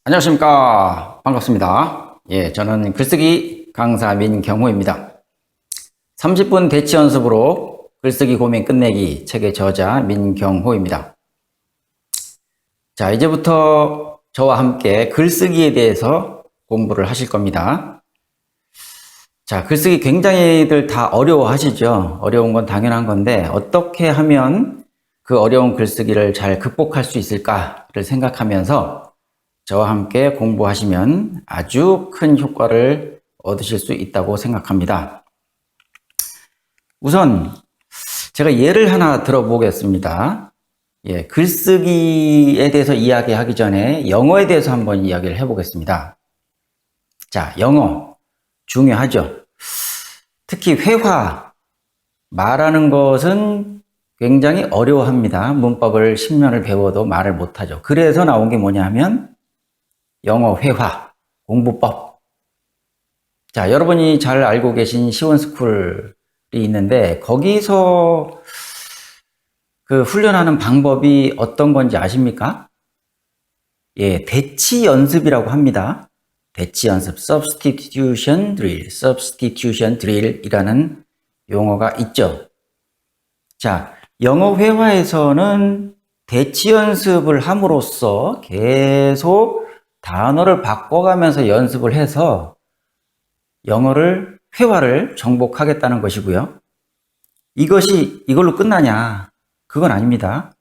안녕하십니까. 반갑습니다. 저는 글쓰기 강사 민경호입니다. 30분 대치 연습으로 글쓰기 고민 끝내기 책의 저자 민경호입니다. 자, 이제부터 저와 함께 글쓰기에 대해서 공부를 하실 겁니다. 자, 글쓰기 굉장히들 다 어려워하시죠. 어려운 건 당연한 건데 어떻게 하면 그 어려운 글쓰기를 잘 극복할 수 있을까를 생각하면서 저와 함께 공부하시면 아주 큰 효과를 얻으실 수 있다고 생각합니다. 우선 제가 예를 하나 들어보겠습니다. 글쓰기에 대해서 이야기하기 전에 영어에 대해서 한번 이야기를 해보겠습니다. 자, 영어 중요하죠. 특히 회화, 말하는 것은 굉장히 어려워합니다. 문법을 10년을 배워도 말을 못하죠. 그래서 나온 게 뭐냐 하면 영어 회화, 공부법. 자, 여러분이 잘 알고 계신 시원스쿨이 있는데 거기서 그 훈련하는 방법이 어떤 건지 아십니까? 대치 연습이라고 합니다. 대치 연습, substitution drill이라는 용어가 있죠. 자, 영어 회화에서는 대치 연습을 함으로써 계속 단어를 바꿔가면서 연습을 해서 회화를 정복하겠다는 것이고요. 이걸로 끝나냐? 그건 아닙니다.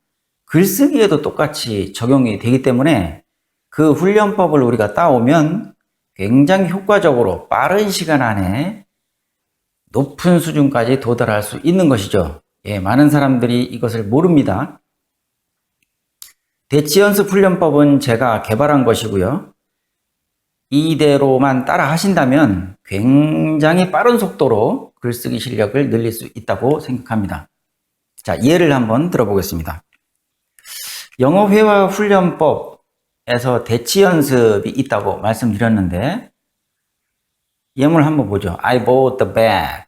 글쓰기에도 똑같이 적용이 되기 때문에 그 훈련법을 우리가 따오면 굉장히 효과적으로 빠른 시간 안에 높은 수준까지 도달할 수 있는 것이죠. 많은 사람들이 이것을 모릅니다. 대치 연습 훈련법은 제가 개발한 것이고요. 이대로만 따라 하신다면 굉장히 빠른 속도로 글쓰기 실력을 늘릴 수 있다고 생각합니다. 자, 예를 한번 들어보겠습니다. 영어 회화 훈련법에서 대치 연습이 있다고 말씀드렸는데 예문을 한번 보죠. I bought the bag.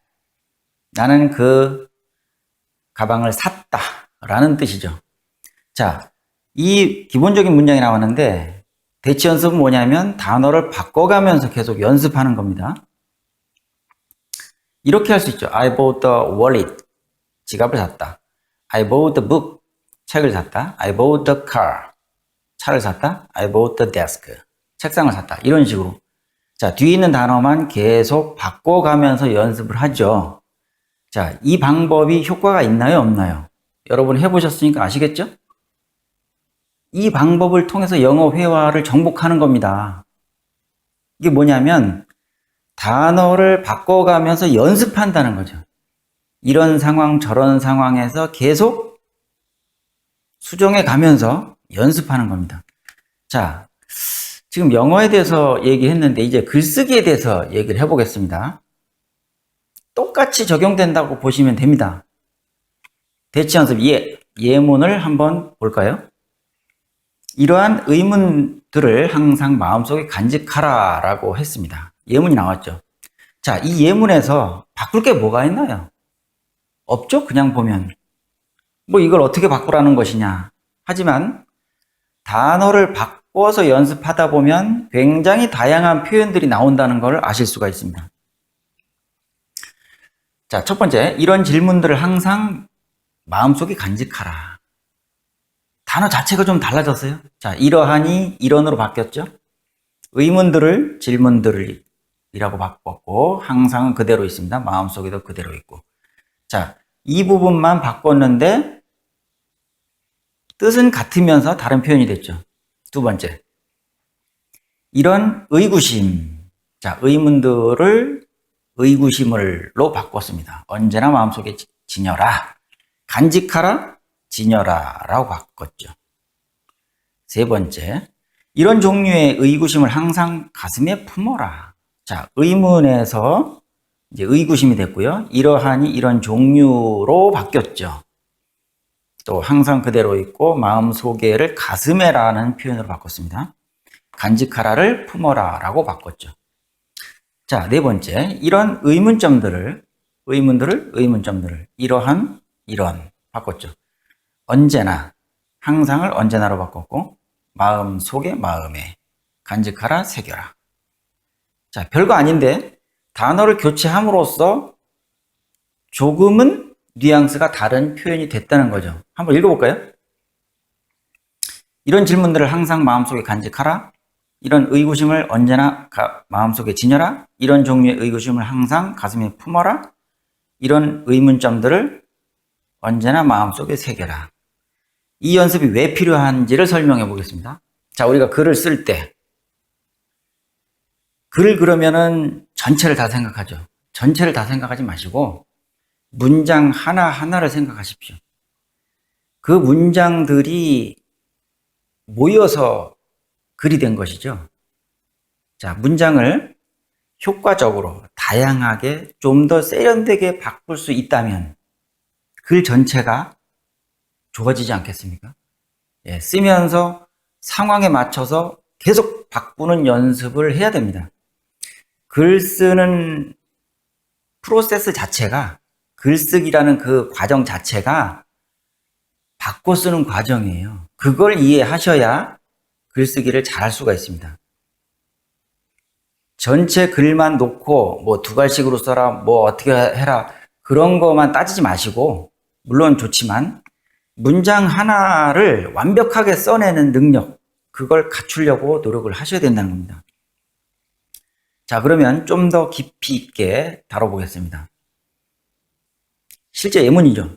나는 그 가방을 샀다 라는 뜻이죠. 자, 이 기본적인 문장이 나왔는데 대치 연습은 뭐냐면 단어를 바꿔가면서 계속 연습하는 겁니다. 이렇게 할 수 있죠. I bought the wallet. 지갑을 샀다. I bought the book. 책을 샀다. I bought the car. 차를 샀다. I bought the desk. 책상을 샀다. 이런 식으로. 자, 뒤에 있는 단어만 계속 바꿔가면서 연습을 하죠. 자, 이 방법이 효과가 있나요? 없나요? 여러분 해보셨으니까 아시겠죠? 이 방법을 통해서 영어 회화를 정복하는 겁니다. 이게 뭐냐면 단어를 바꿔가면서 연습한다는 거죠. 이런 상황 저런 상황에서 계속 수정해 가면서 연습하는 겁니다. 자, 지금 영어에 대해서 얘기했는데 이제 글쓰기에 대해서 얘기를 해보겠습니다. 똑같이 적용된다고 보시면 됩니다. 대치 연습 예문을 한번 볼까요? 이러한 의문들을 항상 마음속에 간직하라 라고 했습니다. 예문이 나왔죠. 자, 이 예문에서 바꿀 게 뭐가 있나요? 없죠? 그냥 보면. 이걸 어떻게 바꾸라는 것이냐. 하지만 단어를 바꿔서 연습하다 보면 굉장히 다양한 표현들이 나온다는 걸 아실 수가 있습니다. 자, 첫 번째, 이런 질문들을 항상 마음속에 간직하라. 단어 자체가 좀 달라졌어요. 자, 이러하니 이런으로 바뀌었죠. 의문들을 질문들이라고 바꿨고 항상 그대로 있습니다. 마음속에도 그대로 있고. 자, 이 부분만 바꿨는데 뜻은 같으면서 다른 표현이 됐죠. 두 번째, 이런 의구심. 자, 의문들을 의구심을로 바꿨습니다. 언제나 마음속에 지녀라. 간직하라. 지녀라 라고 바꿨죠. 세 번째, 이런 종류의 의구심을 항상 가슴에 품어라. 자, 의문에서 이제 의구심이 됐고요. 이러하니 이런 종류로 바뀌었죠. 또 항상 그대로 있고 마음속에를 가슴에라는 표현으로 바꿨습니다. 간직하라를 품어라 라고 바꿨죠. 자, 네 번째, 이런 의문점들을 이러한 이런 바꿨죠. 언제나, 항상을 언제나로 바꿨고 마음 속에 마음에 간직하라, 새겨라. 자, 별거 아닌데 단어를 교체함으로써 조금은 뉘앙스가 다른 표현이 됐다는 거죠. 한번 읽어볼까요? 이런 질문들을 항상 마음속에 간직하라. 이런 의구심을 언제나 마음속에 지녀라. 이런 종류의 의구심을 항상 가슴에 품어라. 이런 의문점들을 언제나 마음속에 새겨라. 이 연습이 왜 필요한지를 설명해 보겠습니다. 자, 우리가 글을 쓸 때, 글을 그러면은 전체를 다 생각하죠. 전체를 다 생각하지 마시고 문장 하나하나를 생각하십시오. 그 문장들이 모여서 글이 된 것이죠. 자, 문장을 효과적으로 다양하게 좀 더 세련되게 바꿀 수 있다면 글 전체가 좋아지지 않겠습니까? 예, 쓰면서 상황에 맞춰서 계속 바꾸는 연습을 해야 됩니다. 글 쓰는 프로세스 자체가, 글쓰기라는 그 과정 자체가 바꿔 쓰는 과정이에요. 그걸 이해하셔야 글쓰기를 잘할 수가 있습니다. 전체 글만 놓고 뭐 두 갈씩으로 써라, 뭐 어떻게 해라, 그런 거만 따지지 마시고, 물론 좋지만 문장 하나를 완벽하게 써내는 능력, 그걸 갖추려고 노력을 하셔야 된다는 겁니다. 자, 그러면 좀 더 깊이 있게 다뤄보겠습니다. 실제 예문이죠.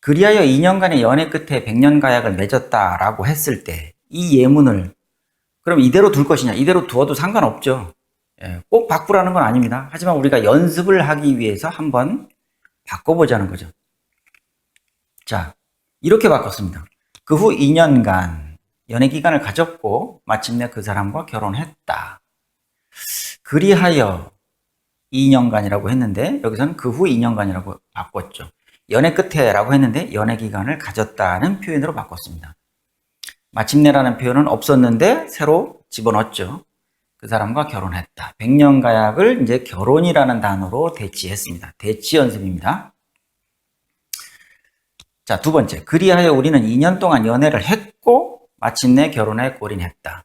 그리하여 2년간의 연애 끝에 100년 가약을 맺었다라고 했을 때 이 예문을 그럼 이대로 둘 것이냐? 이대로 두어도 상관없죠. 예, 꼭 바꾸라는 건 아닙니다. 하지만 우리가 연습을 하기 위해서 한번 바꿔보자는 거죠. 자, 이렇게 바꿨습니다. 그 후 2년간 연애 기간을 가졌고 마침내 그 사람과 결혼했다. 그리하여 2년간이라고 했는데 여기서는 그 후 2년간이라고 바꿨죠. 연애 끝에라고 했는데 연애 기간을 가졌다는 표현으로 바꿨습니다. 마침내라는 표현은 없었는데 새로 집어넣었죠. 그 사람과 결혼했다. 100년 가약을 이제 결혼이라는 단어로 대치했습니다. 대치 연습입니다. 자, 두 번째. 그리하여 우리는 2년 동안 연애를 했고 마침내 결혼에 골인했다.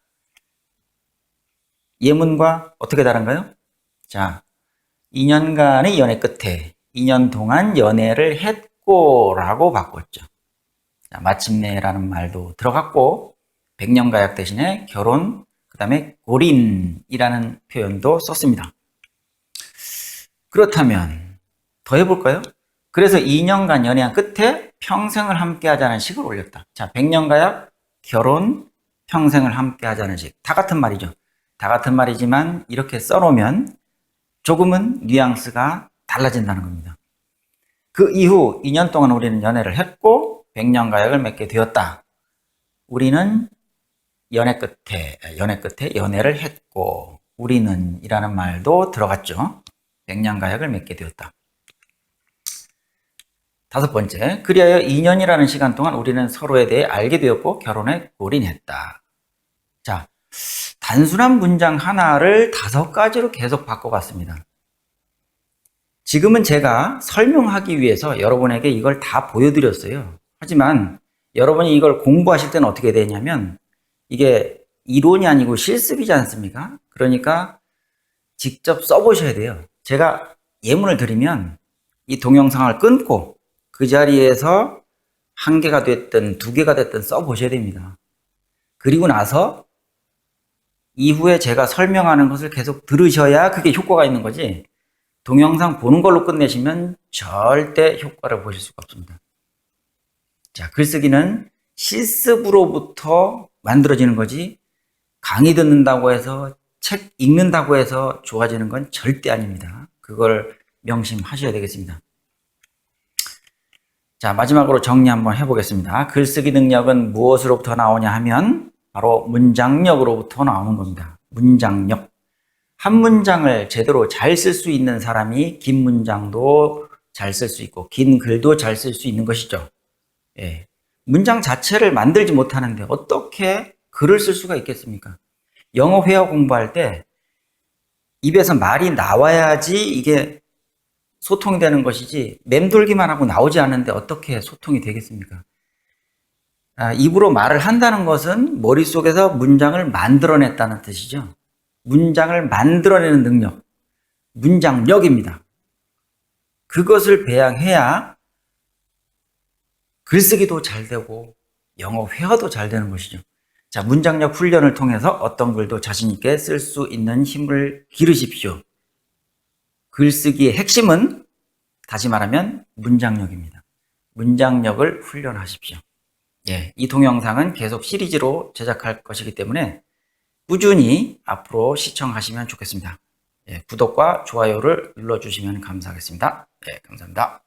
예문과 어떻게 다른가요? 자, 2년간의 연애 끝에 2년 동안 연애를 했고 라고 바꿨죠. 자, 마침내라는 말도 들어갔고 100년 가약 대신에 결혼, 그 다음에 골인이라는 표현도 썼습니다. 그렇다면 더 해볼까요? 그래서 2년간 연애한 끝에 평생을 함께 하자는 식을 올렸다. 자, 100년 가약, 결혼, 평생을 함께 하자는 식. 다 같은 말이죠. 다 같은 말이지만 이렇게 써놓으면 조금은 뉘앙스가 달라진다는 겁니다. 그 이후 2년 동안 우리는 연애를 했고 100년 가약을 맺게 되었다. 우리는 연애 끝에 연애를 했고 우리는 이라는 말도 들어갔죠. 100년 가약을 맺게 되었다. 다섯 번째, 그리하여 2년이라는 시간 동안 우리는 서로에 대해 알게 되었고 결혼에 골인했다. 자, 단순한 문장 하나를 5가지로 계속 바꿔봤습니다. 지금은 제가 설명하기 위해서 여러분에게 이걸 다 보여드렸어요. 하지만 여러분이 이걸 공부하실 때는 어떻게 되냐면 이게 이론이 아니고 실습이지 않습니까? 그러니까 직접 써보셔야 돼요. 제가 예문을 드리면 이 동영상을 끊고 그 자리에서 1개가 됐든 2개가 됐든 써보셔야 됩니다. 그리고 나서 이후에 제가 설명하는 것을 계속 들으셔야 그게 효과가 있는 거지, 동영상 보는 걸로 끝내시면 절대 효과를 보실 수가 없습니다. 자, 글쓰기는 실습으로부터 만들어지는 거지 강의 듣는다고 해서 책 읽는다고 해서 좋아지는 건 절대 아닙니다. 그걸 명심하셔야 되겠습니다. 자, 마지막으로 정리 한번 해보겠습니다. 글쓰기 능력은 무엇으로부터 나오냐 하면 바로 문장력으로부터 나오는 겁니다. 문장력. 한 문장을 제대로 잘 쓸 수 있는 사람이 긴 문장도 잘 쓸 수 있고 긴 글도 잘 쓸 수 있는 것이죠. 예. 문장 자체를 만들지 못하는데 어떻게 글을 쓸 수가 있겠습니까? 영어 회화 공부할 때 입에서 말이 나와야지 이게 소통이 되는 것이지 맴돌기만 하고 나오지 않는데 어떻게 소통이 되겠습니까? 입으로 말을 한다는 것은 머릿속에서 문장을 만들어냈다는 뜻이죠. 문장을 만들어내는 능력, 문장력입니다. 그것을 배양해야 글쓰기도 잘 되고 영어 회화도 잘 되는 것이죠. 자, 문장력 훈련을 통해서 어떤 글도 자신 있게 쓸 수 있는 힘을 기르십시오. 글쓰기의 핵심은 다시 말하면 문장력입니다. 문장력을 훈련하십시오. 예, 이 동영상은 계속 시리즈로 제작할 것이기 때문에 꾸준히 앞으로 시청하시면 좋겠습니다. 예, 구독과 좋아요를 눌러주시면 감사하겠습니다. 예, 감사합니다.